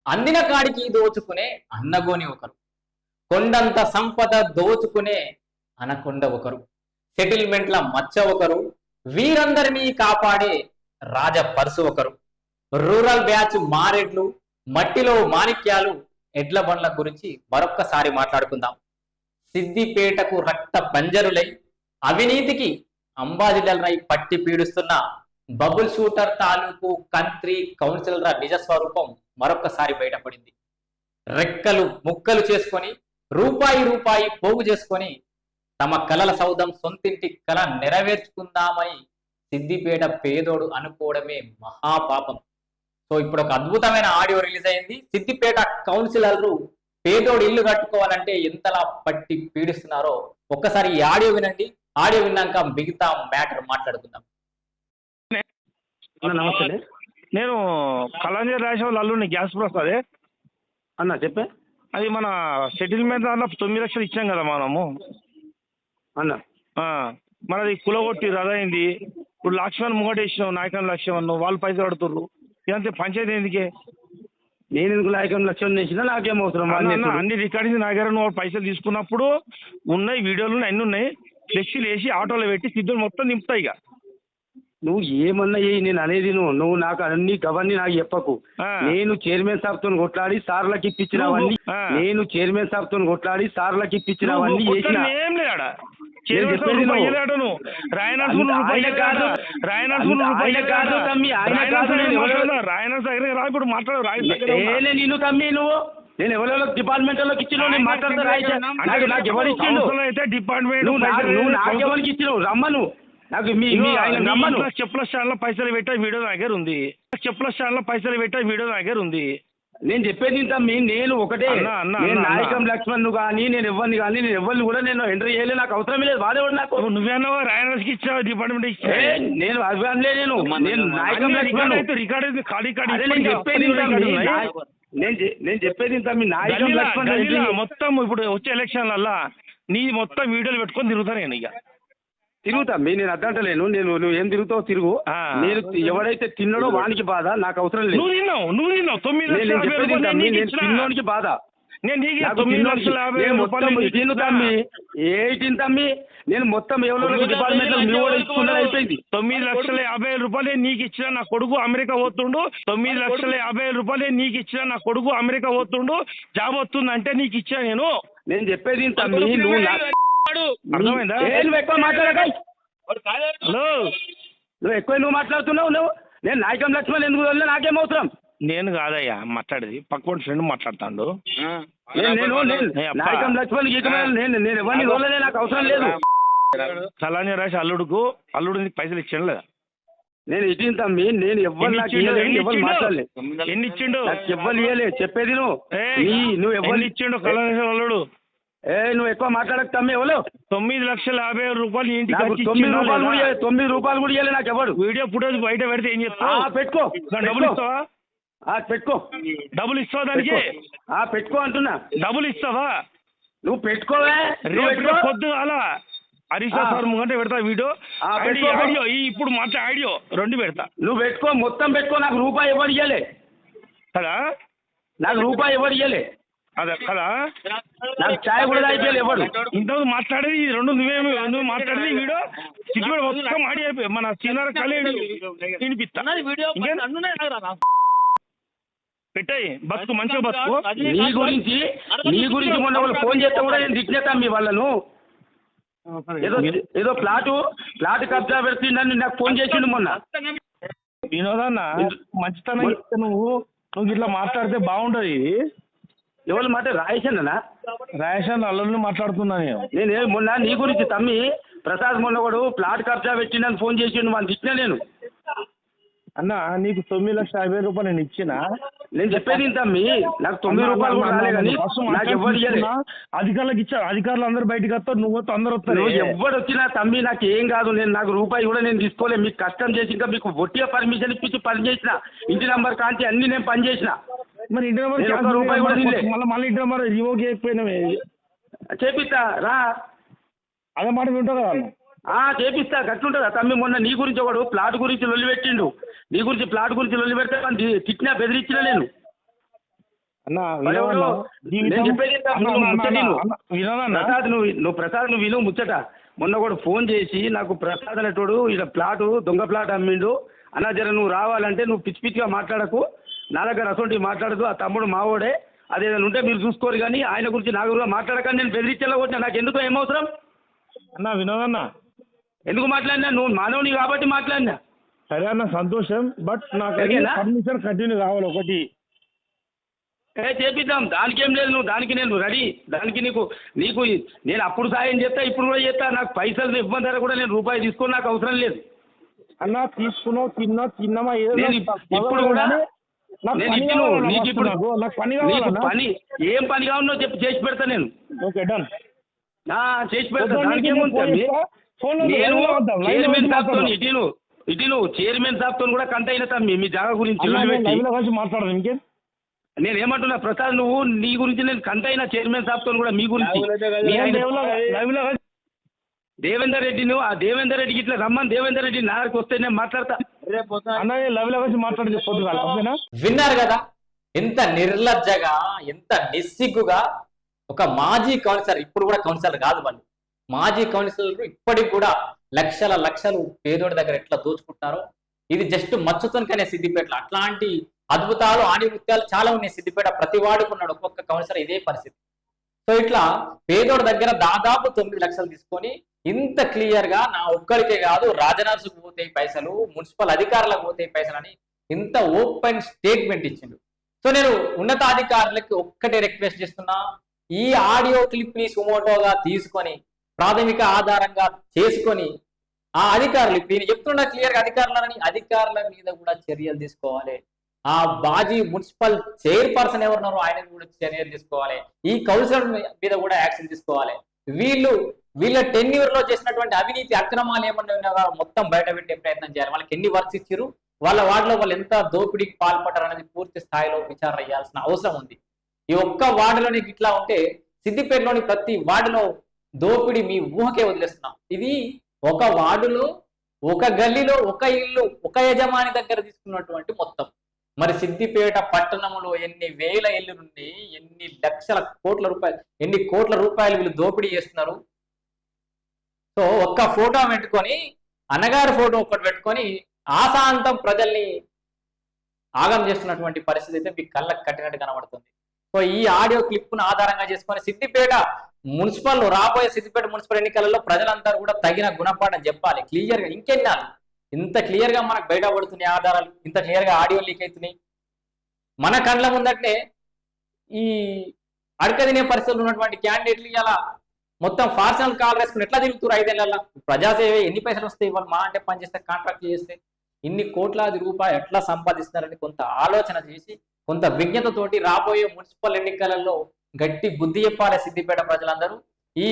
అందిన కాడికి దోచుకునే అన్నగోని ఒకరు, కొండంత సంపద దోచుకునే అనకొండ ఒకరు, సెటిల్మెంట్ల మచ్చ ఒకరు, వీరందరినీ కాపాడే రాజ పర్సు ఒకరు, రూరల్ బ్యాచ్ మారెడ్లు, మట్టిలో మాణిక్యాలు, ఎడ్ల బండ్ల గురించి మరొక్కసారి మాట్లాడుకుందాం. సిద్దిపేటకు రక్త పంజరులై అవినీతికి అంబాజిలరై పట్టి పీడుస్తున్న బబుల్ షూటర్ తాలూకు కంత్రి కౌన్సిలర్ నిజ స్వరూపం మరొక్కసారి బయటపడింది. రెక్కలు ముక్కలు చేసుకొని రూపాయి రూపాయి పోగు చేసుకొని తమ కలల సౌధం సొంతింటి కల నెరవేర్చుకుందామని సిద్దిపేట పేదోడు అనుకోవడమే మహాపాపం. సో ఇప్పుడు ఒక అద్భుతమైన ఆడియో రిలీజ్ అయింది. సిద్దిపేట కౌన్సిలర్లు పేదోడు ఇల్లు కట్టుకోవాలంటే ఎంతలా పట్టి పీడిస్తున్నారో ఒక్కసారి ఈ ఆడియో వినండి. ఆడియో విన్నాక మిగతా మ్యాటర్ మాట్లాడుకుందాం. నమస్తే. నేను కళాంజలి రాజేశ్వర అల్లుడిని గ్యాస్ ప్రసాదే అన్న చెప్పే. అది మన సెటిల్మెంట్ దాంట్లో 9 లక్షలు ఇచ్చాం కదా మనము అన్న. మనది కులగొట్టి అదైంది. ఇప్పుడు లక్ష్మణ్ ముంగటేసినావు, నాయకం లక్ష్మణ్ వాళ్ళు పైసలు కడుతుర్రు. ఇదంతే పంచాయతీ ఎందుకే? నేను ఎందుకు నాయకం లక్ష్యం చేసినా నాకేం అవసరం? అన్ని రికార్డింగ్ నా దగ్గర నువ్వు పైసలు తీసుకున్నప్పుడు ఉన్నాయి, వీడియోలు అన్నీ ఉన్నాయి. ఫ్లెక్సీలు వేసి ఆటోలో పెట్టి సిద్ధులు మొత్తం నింపుతాయి. ఇక నువ్వు ఏమన్నా నేను అనేది నువ్వు నాకు అన్ని గవర్నీ నాకు చెప్పకు. నేను చైర్మన్ సాబ్ తో కొట్లాడి సార్లకి ఇప్పించినవన్నీ, నేను చైర్మన్ సాబ్ తో కొట్లాడి సార్లకి ఇప్పించినవన్నీ ఏం లేడా? నేను తమ్మి నువ్వు నేను ఎవరో డిపార్ట్మెంట్ లోకి ఇచ్చినావు, నేను మాట్లాడతా. నాకు ఎవరు ఇచ్చిండు? డిపార్ట్మెంట్ నువ్వు నాకెవరికి ఇచ్చినావు? రమ్మను. నాకు మీ రమ్మను. చెప్పుల స్టాండ్ లో పైసలు పెట్టే వీడియో దగ్గర ఉంది. చెప్పుల స్టాండ్ లో పైసలు పెట్టే వీడియో దగ్గర ఉంది. నేను చెప్పేది తమ్మి, నేను ఒకటే, నేను నాయకం లక్ష్మణ్ కానీ నేను ఎవరిని కానీ నేను ఎవరిని కూడా నేను ఎంటర్ చేయలేదు. నాకు అవసరం లేదు. వాడేవాడు నాకు. నువ్వేనా రాయనర్స్కి ఇచ్చావు, డిపార్ట్మెంట్ ఇచ్చా. నేను అవి అనలే. నేను నాయకం లక్ష్మణ్ రికార్డ్ ఖాళీ నేను చెప్పేది తమ్మి నాయకం లక్ష్మణ్ మొత్తం ఇప్పుడు వచ్చే ఎలక్షన్లల్లా నీ మొత్తం వీడియోలు పెట్టుకొని తిరుగుతాను నేను. ఇక తిరుగుతా నేను అద్దంటలేను. నువ్వు ఏం తిరుగుతావు తిరుగు. నేను ఎవడైతే తిన్నాడో వానికి బాధ, నాకు అవసరం లేదు. నువ్వు తిన్నావు 9 లక్షలు తిన్నోనికి బాధ. నేను మొత్తం ఎవరో డిపార్ట్మెంట్ అయిపోయింది. 9,50,000 రూపాయలు నీకు ఇచ్చిన నా కొడుకు అమెరికా పోతుండు. 9,50,000 రూపాయలు నీకు ఇచ్చిన నా కొడుకు అమెరికా పోతుండు. జాబ్ వస్తుందంటే నీకు ఇచ్చా నేను. నేను చెప్పేది తమ్మి, నువ్వు అర్థమైందా? ఎక్కువ మాట్లాడక. హలో, నువ్వు ఎక్కువ నువ్వు మాట్లాడుతున్నావు. నేను నాయకం లక్ష్మణ్ ఎందుకు వల్ల నాకేం అవసరం? నేను కాదయ్యా మాట్లాడేది, పక్కన ఫ్రెండ్ మాట్లాడుతాడు. నేను నాయకం లక్ష్మణ్ నేను ఎవరిని రోజులే నాకు అవసరం లేదు. కళాంజలి రాసి అల్లుడికి పైసలు ఇచ్చాను లేదా? నేను ఇచ్చింది తమ్మి. నేను ఎవరు మాట్లాడలేదు. ఎన్ని ఇచ్చిండు? ఎవరు ఇవ్వలేదు. చెప్పేది నువ్వు ఎవరు ఇచ్చిండు కళాంజలి అల్లుడు? నువ్వు ఎక్కువ మాట్లాడక తమ్మి. ఎవరు 9,50,000 రూపాయలు ఇంటికి 9 రూపాయలు కూడా ఇవ్వలేదు నాకు ఎవరు. వీడియో ఫుటేజ్ బయట పెడితే ఏం చెప్తావు? పెట్టుకో. డబ్బులు ఇస్తావా? పెట్టుకో. డబ్బులు ఇస్తావా దానికి? పెట్టుకో అంటున్నా. డబ్బులు ఇస్తావా? నువ్వు పెట్టుకోవే. పొద్దు అలా హరీష్ సార్ ముంగంటే పెడతా వీడియో. ఆడియో ఇప్పుడు మాట్లాడే ఆడియో 2 పెడతా. నువ్వు పెట్టుకో, మొత్తం పెట్టుకో. నాకు రూపాయి ఎవరు ఇవ్వలే కదా. నాకు రూపాయి ఎవరు ఇవ్వలే అదే కదా. నాకు ఛాయ్ కూడా అయిపోయాలి ఎవరు. ఇంతకు మాట్లాడేది 2 నువ్వు మాట్లాడేది వీడియో సిగ్గుడు మొత్తం ఆడి అయిపోయి మన సీనియర్ కాలేడు వినిపిస్తా. పెట్టాయి బతుకు మంచిగా బతుకు. నీ గురించి మొన్న వాళ్ళు ఫోన్ చేస్తే కూడా నేను తిట్టినేతాను మీ వాళ్ళను. ఏదో ప్లాట్ కబ్జా పెడుతుందని నాకు ఫోన్ చేసిండు మొన్న. వినోదన్న మంచితనం నువ్వు ఇట్లా మాట్లాడితే బాగుంటది. ఎవరు మాట? రాయేషన్ అల్లుడిని మాట్లాడుతున్నా నేను మొన్న నీ గురించి తమ్మి. ప్రసాద్ మొన్న వాడు ప్లాట్ కబ్జా పెట్టిందని ఫోన్ చేసిండు. వాళ్ళు తిట్టినా నేను. అన్న నీకు 9,50,000 రూపాయలు నేను ఇచ్చిన. నేను చెప్పేది తమ్మి, నాకు 9 రూపాయలు కూడా రాలే కానీ నాకు ఎవరు ఇవ్వలేదు. అధికారులకు ఇచ్చారు. అధికారులు అందరు బయటకు వస్తారు, నువ్వు అందరు వస్తారు. ఎవరు వచ్చినా తమ్మి నాకు ఏం కాదు. నాకు రూపాయి కూడా నేను తీసుకోలేదు. మీకు కష్టం చేసి ఇంకా మీకు ఒట్టిగా పర్మిషన్ ఇప్పించి పని చేసిన. ఇంటి నంబర్ కాంతి అన్ని నేను పని చేసిన. మరి ఇంటి నెంబర్ రూపాయి కూడా మళ్ళీ ఇంటి నెంబర్ రివోక్ చేయకపోయినా చేపిస్తా రా. అదే మాట వింటావు కదా. చేపిస్తా. గట్లుంటుందా తమ్మి? మొన్న నీ గురించి ఒకడు ప్లాట్ గురించి లొల్లి పెట్టిండు. నీ గురించి ప్లాట్ గురించి లొల్లి పెడితే తిట్టినా బెదిరించినా నేను. అన్న ఎవరు? నేను చెప్పేది ఏంటో నువ్వు ముచ్చట విను. వినోదన్నా ప్రసాద్ నువ్వు విను ముచ్చట. మొన్న కూడా ఫోన్ చేసి నాకు ప్రసాద్ అనేటోడు ఇలా ప్లాటు దొంగ ప్లాట్ అమ్మిండు అన్న, జర నువ్వు రావాలంటే నువ్వు పిచ్చి పిచ్చిగా మాట్లాడకు, నా దగ్గర అసొంటి మాట్లాడదు, ఆ తమ్ముడు మావోడే, అదేదైనా ఉంటే మీరు చూసుకోరు కానీ ఆయన గురించి నా గురించి మాట్లాడకండి. నేను బెదిరించేలా కొట్టినా, నాకు ఎందుకు ఏమవసరం? అన్న వినోదన్నా ఎందుకు మాట్లాడినా? నువ్వు మానవుని కాబట్టి మాట్లాడినా. సరే అన్న సంతోషం, బట్ నాకు సరేనా? పర్మిషన్ కంటిన్యూ కావాలి ఒకటి. చేపిద్దాం, దానికేం లేదు. నువ్వు దానికి నేను రెడీ. దానికి నీకు నేను అప్పుడు సాయం చేస్తా, ఇప్పుడు కూడా చేస్తా. నాకు పైసలు ఇబ్బంది కూడా నేను రూపాయి తీసుకొని నాకు అవసరం లేదు. అన్న తీసుకున్నావు తిన్నామా నేను ఇప్పుడు కూడా నేను ఇప్పుడు నీకు ఇప్పుడు నాకు పని నీకు కావాలన్నా. పని ఏం పని కావాలో చెప్పి చేసి పెడతా నేను. Okay done. చేసి పెడతా, దానికేముంటుంది. నేను చైర్మన్ సాబ్తో ఇటు చైర్మన్ సాబ్తో కూడా కంట అయిన తమ్మి మీ జాగా గురించి మాట్లాడదు ఇంకేం. నేను ఏమంటున్నా ప్రసాద్, నువ్వు నీ గురించి నేను కంట అయినా చైర్మన్ సాబ్తో కూడా మీ గురించి దేవేందర్ రెడ్డిని, ఆ దేవేందర్ రెడ్డికి ఇట్లా రమ్మని దేవేందర్ రెడ్డి నా దగ్గరికి వస్తే నేను మాట్లాడతా. అన్న లవ్ వచ్చి మాట్లాడి విన్నారు కదా ఎంత నిర్లజ్జగా, ఎంత నిస్సిగ్గుగా ఒక మాజీ కౌన్సిలర్, ఇప్పుడు కూడా కౌన్సిలర్ కాదు వాళ్ళు, మాజీ కౌన్సిలర్ ఇప్పటికి కూడా లక్షలు పేదోడి దగ్గర ఎట్లా దోచుకుంటున్నారో. ఇది జస్ట్ మచ్చుతోనికనే సిద్దిపేటలో అట్లాంటి అద్భుతాలు ఆణిముత్యాలు చాలా ఉన్నాయి. సిద్దిపేట ప్రతి వాడుకున్నాడు ఒక్కొక్క కౌన్సిలర్ ఇదే పరిస్థితి. సో ఇట్లా పేదోడి దగ్గర దాదాపు 9 లక్షలు తీసుకొని ఇంత క్లియర్ గా నా ఒక్కరికే కాదు, రాజనర్సుకు పోతాయి పైసలు, మున్సిపల్ అధికారులకు పోతాయి పైసలు అని ఇంత ఓపెన్ స్టేట్మెంట్ ఇచ్చిండు. సో నేను ఉన్నతాధికారులకు ఒక్కటే రిక్వెస్ట్ చేస్తున్నా, ఈ ఆడియో క్లిప్ ని సుమోటోగా తీసుకొని ప్రాథమిక ఆధారంగా చేసుకొని ఆ అధికారులు ఇప్పుడు నేను చెప్తున్నా క్లియర్ గా అధికారుల మీద కూడా చర్యలు తీసుకోవాలి. ఆ బాజీ మున్సిపల్ చైర్పర్సన్ ఎవరున్నారో ఆయన కూడా చర్యలు తీసుకోవాలి. ఈ కౌన్సిలర్ మీద కూడా యాక్షన్ తీసుకోవాలి. వీళ్ళ టెన్యూర్ లో చేసినటువంటి అవినీతి అక్రమాలు ఏమన్నా ఉన్నాయో మొత్తం బయట పెట్టే ప్రయత్నం చేయాలి. వాళ్ళకి ఎన్ని వర్క్స్ ఇచ్చారు, వాళ్ళ వార్డులో వాళ్ళు ఎంత దోపిడీకి పాల్పడ్డారు అనేది పూర్తి స్థాయిలో విచారణ చేయాల్సిన అవసరం ఉంది. ఈ ఒక్క వార్డులోని ఇట్లా ఉంటే సిద్దిపేటలోని ప్రతి వార్డులో దోపిడీ మీ ఊహకే వదిలేస్తున్నాం. ఇది ఒక వార్డులో, ఒక గల్లీలో, ఒక ఇల్లు, ఒక యజమాని దగ్గర తీసుకున్నటువంటి మొత్తం. మరి సిద్దిపేట పట్టణంలో ఎన్ని వేల ఇల్లు నుండి ఎన్ని కోట్ల రూపాయలు వీళ్ళు దోపిడీ చేస్తున్నారు. సో ఒక్క ఫోటో పెట్టుకొని, అన్నగారి ఫోటో ఒక్కటి పెట్టుకొని ఆశాంతం ప్రజల్ని ఆగం చేస్తున్నటువంటి పరిస్థితి అయితే మీకు కళ్ళకు కట్టినట్టు కనబడుతుంది. సో ఈ ఆడియో క్లిప్ను ఆధారంగా చేసుకొని రాబోయే సిద్దిపేట మున్సిపల్ ఎన్నికలలో ప్రజలందరూ కూడా తగిన గుణపాఠం చెప్పాలి క్లియర్ గా. ఇంకెన్నాళ్ళు ఇంత క్లియర్ గా మనకు బయటపడుతున్నాయి ఆధారాలు, ఇంత క్లియర్ గా ఆడియో లీక్ అవుతున్నాయి మన కండ్ల ముందటనే. ఈ అడకదినే పరిస్థితులు ఉన్నటువంటి క్యాండిడేట్లు ఇలా మొత్తం ఫార్సనల్ కాల్ వేసుకుని ఎట్లా తిరుగుతారు 5 ఏళ్ళ ప్రజాసేవ ఎన్ని పైసలు వస్తాయి, వాళ్ళు మా అంటే పని చేస్తే కాంట్రాక్ట్ చేస్తే ఇన్ని కోట్లాది రూపాయలు ఎట్లా సంపాదిస్తున్నారని కొంత ఆలోచన చేసి, కొంత విజ్ఞతతోటి రాబోయే మున్సిపల్ ఎన్నికలలో గట్టి బుద్ధి చెప్పాలి సిద్దిపేట ప్రజలందరూ. ఈ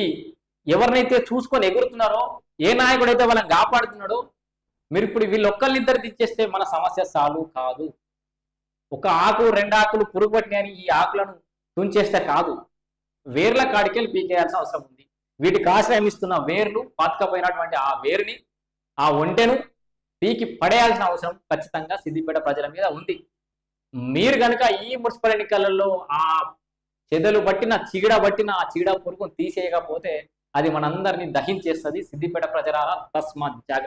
ఎవరినైతే చూసుకొని ఎగురుతున్నారో, ఏ నాయకుడైతే వాళ్ళని కాపాడుతున్నాడో, మీరు ఇప్పుడు వీళ్ళొక్కళ్ళిద్దరు తెచ్చేస్తే మన సమస్య సాల్వ్ కాదు. ఒక ఆకు 2 ఆకులు పురుగు పట్టినాయని ఈ ఆకులను తుంచేస్తే కాదు, వేర్ల కాడికెళ్ళి పీకేయాల్సిన అవసరం ఉంది. వీటికి ఆశ్రయం ఇస్తున్న వేర్లు, పాతకపోయినటువంటి ఆ వేరుని, ఆ ఒంటెను పీకి పడేయాల్సిన అవసరం ఖచ్చితంగా సిద్దిపేట ప్రజల మీద ఉంది. మీరు కనుక ఈ మున్సిపల్ ఎన్నికలలో ఆ చెదలు బట్టిన ఆ చీడ పురుగును తీసేయకపోతే అది మనందరినీ దహించేస్తుంది. సిద్దిపేట ప్రజల తస్మాత్ జాగ్రత్త.